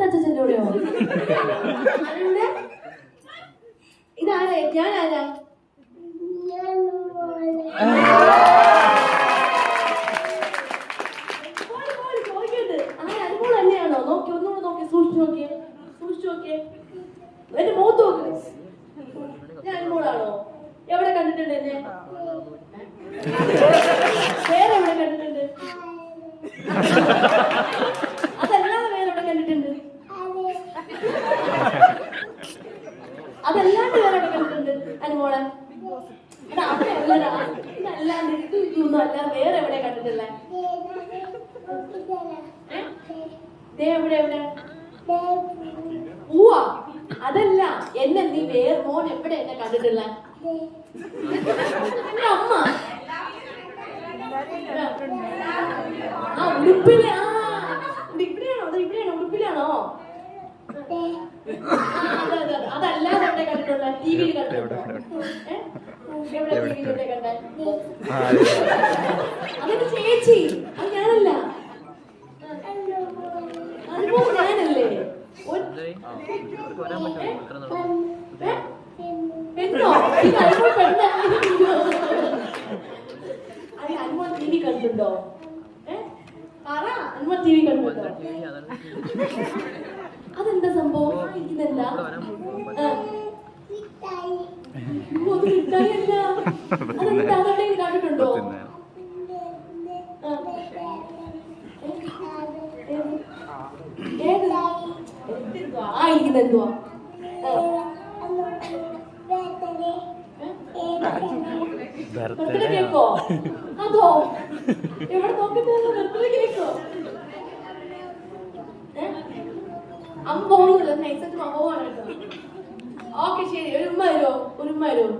അച്ഛൻ്റെ കൂടെയോ? ഇതാരാ? ഞാനാരാ? ചോദിക്കരുത്. അനുമോൾ തന്നെയാണോ? നോക്കി ഒന്നുകൂടെ നോക്കി, സൂക്ഷിച്ചു നോക്കിയേ, സൂക്ഷിച്ചു നോക്കിയേ, എന്റെ മുഖത്ത് നോക്ക്. ഞാൻ അനുമോളാണോ? എവിടെ കണ്ടിട്ടുണ്ട് എന്നെ? വേറെ എവിടെ കണ്ടിട്ടുണ്ട്? അതല്ലാതെ വേറെ എവിടെ കണ്ടിട്ടുണ്ട്? അതല്ലാണ്ട് വേറെ എവിടെ കണ്ടിട്ടുണ്ട് അനുമോളെ? ഇതല്ലാണ്ട് ഇതൊന്നും അല്ല, വേറെ എവിടെ കണ്ടിട്ടില്ലേ? എവിടെ എവിടെ? പൂവാ? അതല്ല, എന്നെ നീ വേറെ മോൻ എവിടെ എന്നെ കണ്ടിട്ടില്ല? എന്റെ അമ്മ ആ ഉടുപ്പിലെ, ഇവിടെയാണോ? അത് ഇവിടെയാണോ? ഉടുപ്പിലാണോ? അതല്ലാതെ എവിടെ കണ്ടിട്ടുള്ള? ടി വിയിൽ കണ്ടിട്ടുണ്ടോ? എവിടെ ടി വിയിൽ എവിടെ കണ്ടേ? അതൊക്കെ ചേച്ചി, അത് ഞാനല്ല. അനുമോൾ ഞാനല്ലേ? പെണ്ണോ? അനുമോൾ പെണ്ണോ? അനുമോൾ ടി വി കണ്ടിട്ടുണ്ടോ? പറ, അനുമോൾ ടി വി കണ്ടിട്ടുണ്ടോ? അതെന്താ സംഭവം? ഇതെന്താ? മിഠായിയല്ല. അതെന്താ? അതെവിടെയും കണ്ടിട്ടുണ്ടോ? ആ ഇരിക്കുന്ന എന്തുവാ? ബർത്ത്ഡേ കേക്കോ? അതോ? എവിടെ നോക്കിട്ട് ബർത്ത്ഡേ കേക്കോ? അമ്മ പോകുന്നില്ല, നൈസായിട്ട് അമ്മ പോകാൻ കേട്ടോ. ഓക്കെ ശരി, ഒരു ഉമ്മ വരുമോ? ഒരു ഉമ്മ വരുമോ?